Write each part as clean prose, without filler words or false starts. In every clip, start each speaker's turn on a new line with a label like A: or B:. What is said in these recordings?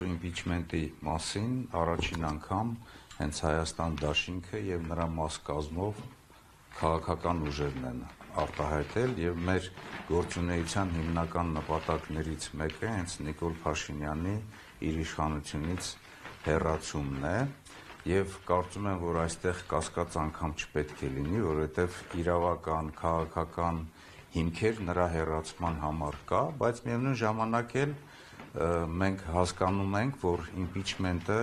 A: Իմպիչմենտի մասին առաջին անգամ հենց Հայաստան դաշինքը եւ նրա մաս կազմով քաղաքական ուժերն են արտահայտել եւ մեր գործունեության հիմնական նպատակներից մեկը հենց Նիկոլ Փաշինյանի իր իշխանությունից հեռացումն է եւ կարծում եմ, որ այստեղ կասկած անգամ չպետք է լինի, որովհետեւ իրավական, քաղաքական հիմքեր նրա հեռացման համար կա, բայց միևնույն ժամանակ էլ մենք հասկանում ենք, որ իմպիչմենտը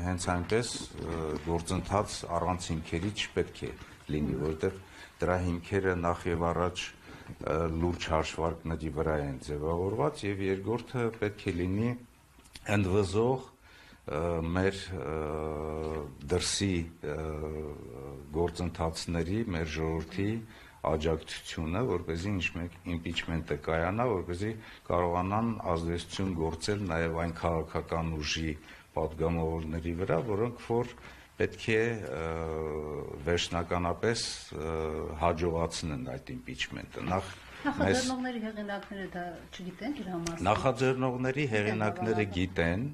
A: հենց այնպես գործընթաց առանց հիմքերի չպետք է լինի, որովհետև դրա հիմքերը նախ եւ առաջ լուրջ հաշվարկների վրա են ձևավորված եւ երկրորդը պետք է լինի ընդվզող մեր դրսի գործընթացների, մեր ժողովրդի աջակցությունը, որպեսզի իմպիչմենտը կայանա, որպեսզի կարողանան ազդեցություն գործել նաև այն քաղաքական ուժի պատգամավորների վրա, որոնք որ պետք է վերջնականապես հաջողացնեն այդ իմպիչմենտը։
B: Նախաձեռնողների հեղինակները դա չգիտեն իր համասը։
A: Նախաձեռնողների հեղինակները գիտեն,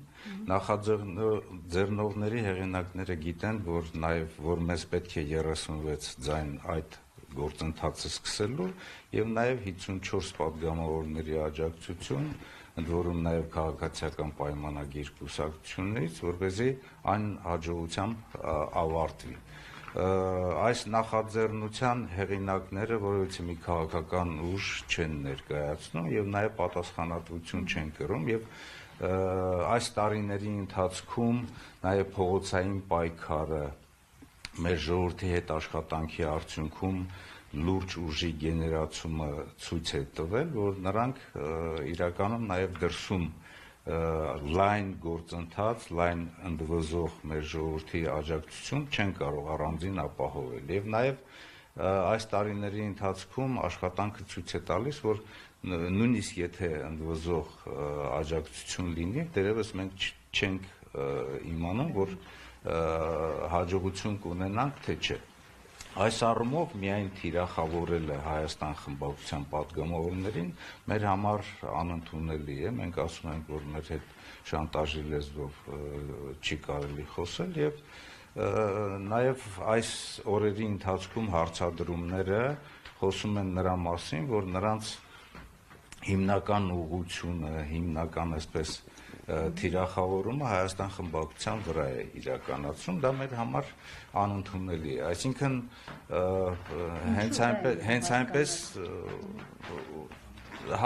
A: նախաձեռնողների հեղինակները գիտեն, որ նաև որ մեզ պետք է 36 ձայն այդ գործընթացը սկսելու եւ նաեւ 54 պատգամավորների աջակցություն, ընդ որում նաեւ քաղաքացիական պայմանագիր կուսակցություններից, որպեսզի այն հաջողությամբ ավարտվի։ Այս նախաձեռնության հեղինակները որովհետեւ մի քաղաքական ուժ չեն ներկայացնում եւ նաեւ պատասխանատվություն չեն կրում եւ այս տարիների ընթացքում նաեւ փողոցային պայքարը մեր ժողովրդի հետ աշխատանքի արդյունքում լուրջ ուժի գեներացումը ցույց է տվել, որ նրանք իրականում նաև դրսում լայն գործընթաց, լայն ընդվզող մեր ժողովրդի աջակցություն չեն կարող առանձին ապահովել։ Եվ նաև այս տարիների ընթացքում աշխատանքը ցույց է տալիս, որ նույնիսկ եթե ընդվզող աջակցություն լինի, դերևս մենք չենք իմանում, որ հաջողություն կունենանք, թե չէ։ Այս առումով միայն թիրախավորելը Հայաստան խմբակցության պատգամավորներին մեր համար անընդունելի է։ Մենք ասում ենք, որ մեր հետ շանտաժի լեզվով չի կարելի խոսել եւ նաեւ այս օրերի ընթացքում հարցադրումները խոսում են նրա մասին, որ նրանց հիմնական ուղղությունը, հիմնական այսպես թիրախավորումը Հայաստան խմբակցության վրա է իրականացում, դա մեր համար անընդունելի է։ Այսինքն հենց այնպես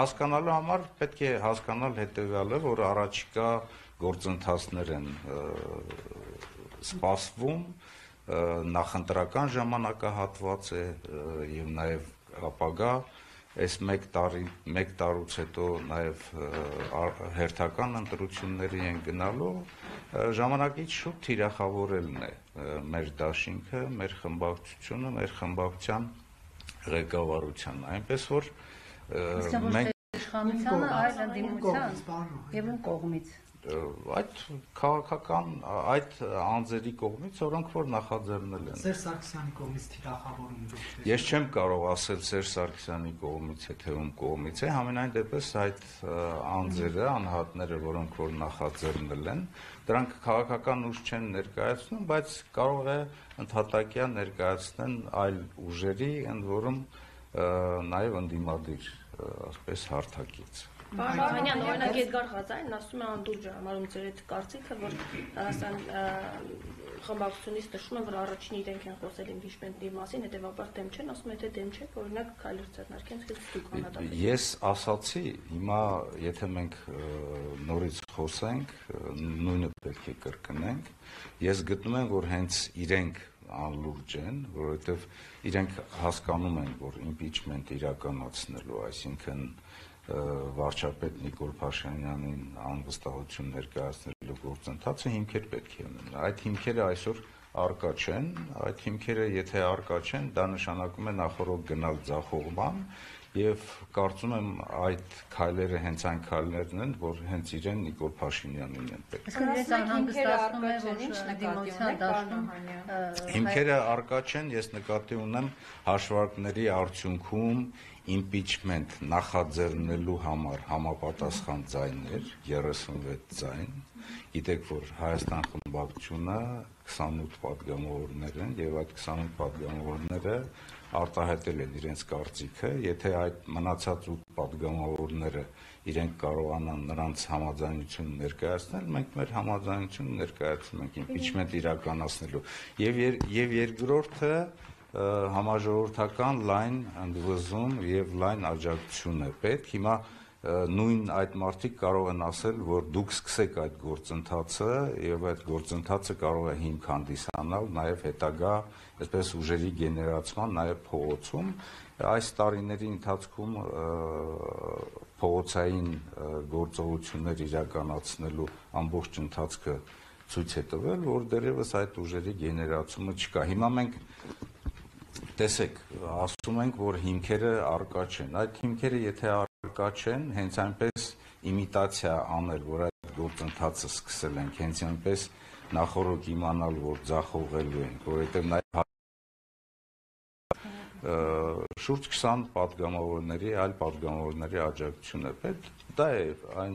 A: հասկանալու համար պետք է հասկանալ հետեւյալը, որ առաջիկա գործընթացներ են սպասվում, նախընտրական ժամանակահատված է եւ նաեւ ապագա այս մեկ տարուց հետո նաև հերթական ընտրությունների են գնալու, ժամանակից շուտ թիրախավորելն է մեր դաշինքը, մեր խմբակցությունը, մեր խմբակցության ղեկավարությանը, այնպես որ
B: մենք իշխանությանը այլ ընդդիմության եւ ում կողմից
A: այդ քաղաքական այդ անձերի կողմից, որոնք որ նախաձեռնել են։
C: Սերժ Սարգսյանի կողմից թիրախավորում։
A: Ես չեմ կարող ասել Սերժ Սարգսյանի կողմից է թե ում կողմից է, համենայն դեպս այդ անձերը, անհատները, որոնք որ նախաձեռնել են, դրանք քաղաքական ուժ չեն ներկայացնում, բայց կարող է ընդհատակյա ներկայացնեն այլ ուժերի, ընդ որում նաև ընդդիմադիր, ասպես հարթակից։
D: Պարոն օրինակ Էդգար Ղազարյանն ասում է անդուրջ է համարում ձեր այդ կարծիքը, որ Հայաստան խմբակցությունից նշում են, որ առաջին իրենք են խոսել իմպիչմենտի մասին, հետևաբար դեմ չեն, ասում են, թե դեմ չեք, օրինակ քայլեր ձեռնարկեն, իսկ դուք անհատաբար։
A: Ես ասացի, հիմա եթե մենք նորից խոսենք, նույնը պետք է կրկնենք, ես գտնում եմ, որ հենց իրենք անլուրջ են, որովհետև իրենք հասկանում են, որ իմպիչմենտ իրականացնելու, այսինքն վարչապետ Նիկոլ Փաշինյանին անվստահություն ներկայացնելու գործընթացը հիմքեր պետք է ունենա։ Այդ հիմքերը այսօր արկա չեն, այդ հիմքերը եթե արկա չեն, դա նշանակում է նախորդ գնալ ձախողման եւ կարծում եմ այդ քայլերը հենց այն քայլերն են, որ հենց իրեն Նիկոլ Փաշինյանին են պետք։
B: Իսկ իրենց անհանգստացնում է, որ դիմացիան դաշտում
A: Հիմքերը արկա չեն, ես նկատի ունեմ հաշվարկների արդյունքում impeachment նախաձեռնելու համար համապատասխան ձայներ 36 ձայն։ Գիտեք, որ Հայաստան խմբակցությունը 28 պատգամավորներ են եւ այդ 28 պատգամավորները արտահայտել են իրենց կարծիքը, եթե այդ մնացած 8 պատգամավորները իրենք կարողանան նրանց համաձայնություն ներկայացնել, մենք մեր համաձայնությունը ներկայացնում ենք impeachment իրականացնելու։ Եվ երկրորդը համաժողովրդական լայն ընդվզում եւ լայն աջակցություն է պետք։ Հիմա նույն այդ մարդիկ կարող են ասել, որ դուք սկսեք այդ գործընթացը եւ այդ գործընթացը կարող է հիմք հանդիսանալ նաեւ հետագա այսպես ուժերի գեներացման նաեւ փողոցում այս տարիների ընթացքում փողոցային գործողություններ իրականացնելու ամբողջ ընթացքը ցույց է տվել, որ դեռևս այդ ուժերի գեներացումը չկա։ Հիմա մենք տեսեք, ասում ենք, որ հիմքերը արկա չեն։ Այդ հիմքերը եթե արկա չեն, հենց այնպես իմիտացիա անել, որ այդ գործընթացը սկսել ենք, հենց այնպես նախորդ իմանալ, որ ձախողելու ենք, որովհետև նաև շուրջ 20 պատգամավորների, այլ պատգամավորների աջակցություն է պետք։ Դա է այն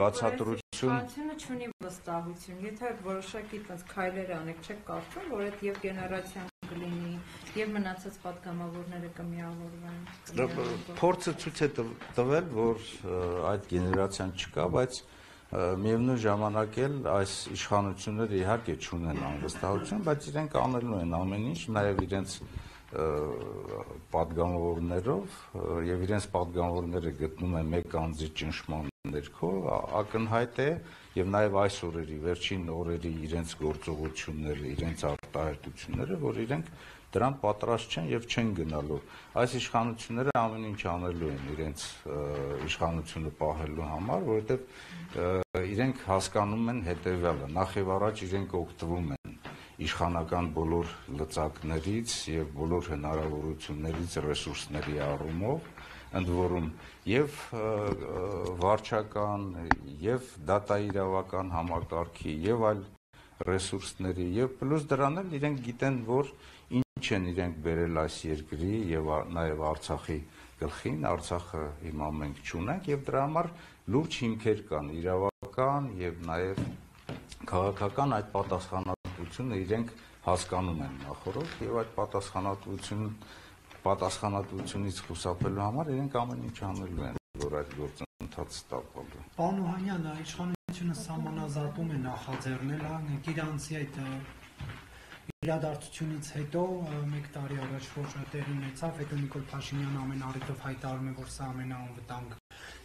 A: բացատրություն։
E: Կանցությունը չունի վստահություն։ Եթե որոշակի այդպես քայլեր անեք, չեք կարծում, որ այդ եւ գեներացիան կլինի, եւ մնացած պատգամավորները կմիավորվեն։
A: Փորձը ցույց է տվել, որ այդ գեներացիան չկա, բայց միևնույն ժամանակ էլ այս իշխանությունները իհարկե չունեն անվստահություն, բայց իրենք անելու են ամեն ինչ, նաև իրենց պատգամավորներով եւ իրենց պատգամավորները գտնում են մեկ անձի ճնշման ներքո, ակնհայտ է եւ նաեւ այս օրերի վերջին օրերի իրենց գործողությունները, իրենց արտահայտությունները, որ իրենք դրան պատրաստ չեն եւ չեն գնալու։ Այս իշխանությունները ամեն ինչ անելու են իրենց իշխանությունը պահելու համար, որովհետեւ իրենք հասկանում են հետեւյալը. նախ եւ առաջ իրենք օգտվում են իշխանական բոլոր լծակներից եւ բոլոր հնարավորություններից ռեսուրսների առումով, ընդ որում եւ վարչական եւ դատաիրավական համակարգի եւ այլ ռեսուրսների եւ պլյուս դրան էլ իրենք գիտեն, որ ինչ են իրենք բերել այս երկրի եւ նաեւ Արցախի գլխին, Արցախը հիմա մենք չունենք եւ դրա համար լուրջ հիմքեր կան իրավական եւ նաեւ քաղաքական այդ պատասխանատվությունը իրենք հասկանում են նախորդ եւ այդ պատասխանատվությունից խուսափելու համար իրենք ամեն ինչ անելու են, որ այդ գործընթացը տապալվի։
C: Պարոն Օհանյան, իշխանությունը սահմանազատում է նախաձեռնել իրանցի այդ իրադարձությունից հետո մեկ տարի առաջ որ տեղի ունեցավ, հետո Նիկոլ Փաշինյանը ամեն առիթով հայտարարում է, որ սա ամենաանվտանգ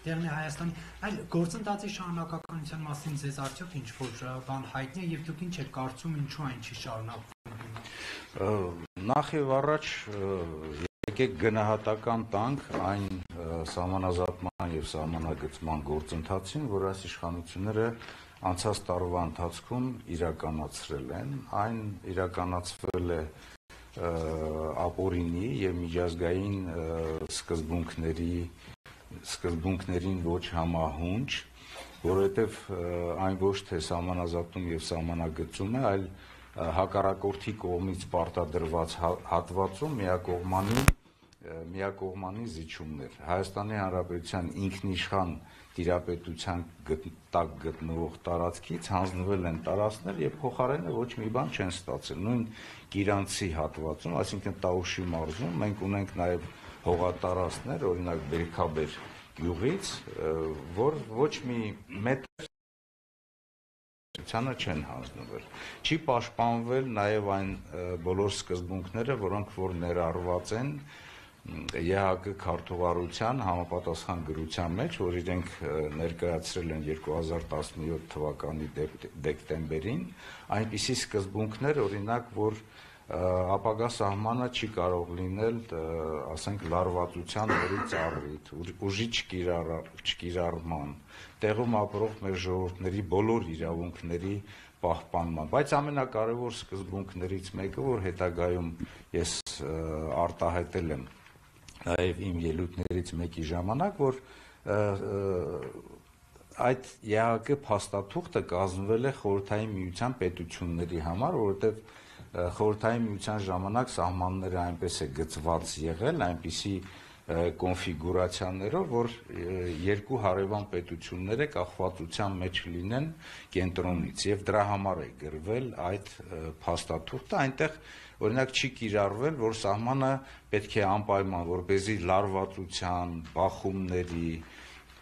C: տեղն է Հայաստանի, այլ գործընթացի շարունակականության մասին ձեզ արդյոք ինչ-որ բան հայտնի է եւ դուք ինչ եք կարծում, ինչու այն չի շարունակվում։
A: Նախ եւ առաջ եկեք գնահատական տանք այն սահմանազատման եւ սահմանագծման գործընթացին, որ այս իշխանությունները անցած տարվա ընթացքում իրականացրել են, այն իրականացվել է ապօրինի եւ միջազգային սկզբունքներին ոչ համահունչ, որովհետեւ այն ոչ թե սահմանազատում եւ սահմանագծում է, այլ հակառակորդի կողմից պարտադրված հատվածում միակողմանի զիջումներ։ Հայաստանի Հանրապետության ինքնիշխան տիրապետության տակ գտնվող տարածքից հանձնվել են տարածքներ եւ փոխարենը ոչ մի բան չեն ստացել։ Նույն Գիրանցի հատվածում, այսինքն Տաուշի մարզում, մենք ունենք նաեւ հողատարածքներ, օրինակ Բերքաբեր գյուղից, որ ոչ մի մետր չեն հանձնվել։ Չի պաշտպանվել նաեւ այն բոլոր սկզբունքները, որոնք որ ներառված են ԵՀԿ քարտուղարության համապատասխան գրության մեջ, որ իրենք ներկայացրել են 2017 թվականի դեկտեմբերին, այնպիսի սկզբունքներ, օրինակ, որ ապագա սահմանը չի կարող լինել, ասենք, լարվածության օրից առիթ, ուժի չկիրառման, տեղում ապրող մեր ժողովուրդների բոլոր իրավունքների պահպանման, բայց ամենակարևոր սկզբունքներից մեկը, որ հետագայում ես արտահայտել եմ նաև իմ ելույթներից մեկի ժամանակ, որ այդ ԵԱՀԿ փաստաթուղթը կազմվել է Խորհրդային Միության պետությունների համար, որովհետև Խորհրդային Միության ժամանակ սահմանները այնպես է գծված եղել, այնպիսի կոնֆիգուրացիաներով, որ երկու հարևան պետությունները կախվածության մեջ լինեն կենտրոնից, եւ դրա համար է գրվել այդ փաստաթուղթը, այնտեղ օրինակ չի կիրառվել, որ սահմանը պետք է անպայման, որպեսզի լարվածության, բախումների,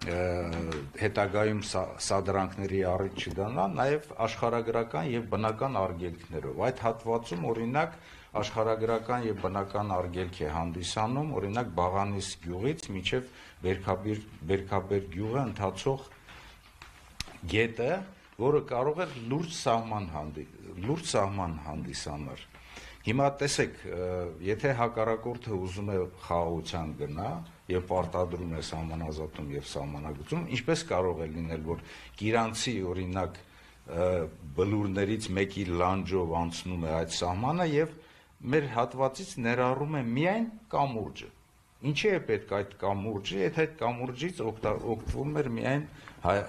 A: հետագայում սադրանքների առիթ չդառնա, նաև աշխարհագրական եւ բնական արգելքներով։ Այդ հատվածում օրինակ աշխարհագրական եւ բնական արգելք է հանդիսանում, օրինակ Բաղանիս գյուղից մինչեւ Բերքաբեր գյուղը ընթացող գետը, որը կարող է լուրջ սահման հանդիսանալ։ Հիմա տեսեք, եթե հակառակորդը ուզում է խաղաղության գնա եւ պարտադրում է սահմանազատում եւ սահմանագծում, ինչպես կարող է լինել, որ Կիրանցի օրինակ բլուրներից մեկի լանջով անցնում է այդ սահմանը եւ մեր հատվածից ներառում է միայն կամուրջը։ Ինչի է պետք այդ կամուրջը, եթե այդ կամուրջից օգտվում էր միայն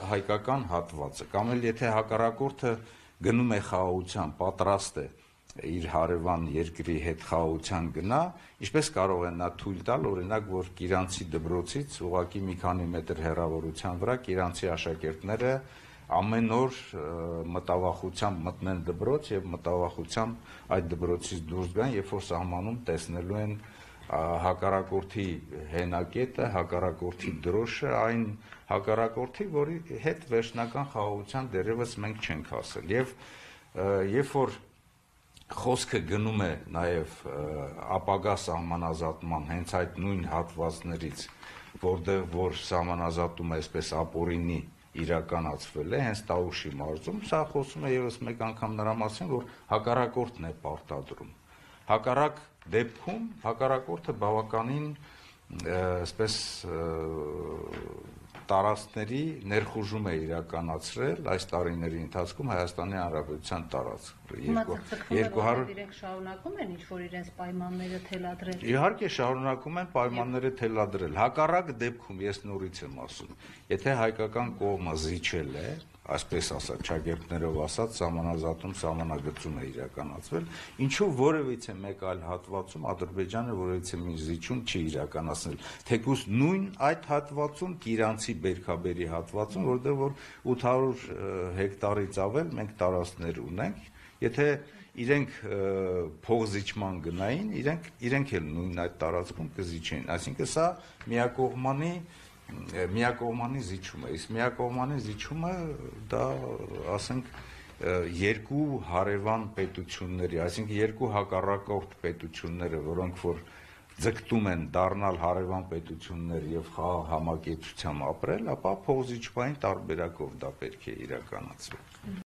A: հայկական հատվածը, կամ էլ եթե հակառակորդը գնում է խաղաղության, պատրաստ է իր հարևան երկրի հետ խաղաղության գնա, ինչպես կարող է նա թույլ տալ, օրինակ, որ Կիրանցի դպրոցից ուղղակի մի քանի մետր հեռավորության վրա Կիրանցի աշակերտները ամեն օր մտավախությամբ մտնեն դպրոց եւ մտավախությամբ այդ դպրոցից դուրս գան, երբ որ սահմանում տեսնելու են հակառակորդի հենակետը, հակառակորդի դրոշը, այն հակառակորդի, որի հետ վերջնական խաղաղության դեռևս մենք չենք հասել։ Եվ երբ որ խոսքը գնում է նաև ապագա սահմանազատման հենց այդ նույն հատվածներից, որտեղ որ սահմանազատումը այսպես ապօրինի իրականացվել է, հենց Տաուշի մարզում, սա խոսում է եւս մեկ անգամ նրա մասին, որ հակառակորդն է պարտադրում։ Հակառակ դեպքում հակառակորդը բավականին այսպես տարածքների ներխուժում է իրականացրել այս տարիների ընթացքում Հայաստանի Հանրապետության տարածքը։
B: Իրենք շարունակում են ինչ-որ իրենց պայմանները թելադրել։
A: Իհարկե շարունակում են պայմանները թելադրել։ Հակառակ դեպքում ես նորից եմ ասում, եթե հայկական կողմը զիջել է, այսպես ասած, ճակերտներով ասած, սահմանազատում, սահմանագծում է իրականացվել, ինչու որևիցե մեկ այլ հատվածում Ադրբեջանը որևիցե մի զիջում չի իրականացնել, թեկուզ նույն այդ հատվածում, Կիրանցի Բերքաբերի հատվածում, որտեղ որ 800 հեկտարից ավել մենք տարածքներ ունենք, եթե իրենք փողզիջման գնային, իրենք էլ նույն այդ տարածքում կզիջեին, այսինքն սա միակողմանի զիջում է, իսկ միակողմանի զիջումը դա, ասենք, երկու հարևան պետությունների, այսինքն երկու հակառակորդ պետությունները, որոնք որ ձգտում են դառնալ հարևան պետություններ եւ խաղաղ համակեցությամբ ապրել, ապա փողզիջման տարբերակով դա պետք է իրականացվի։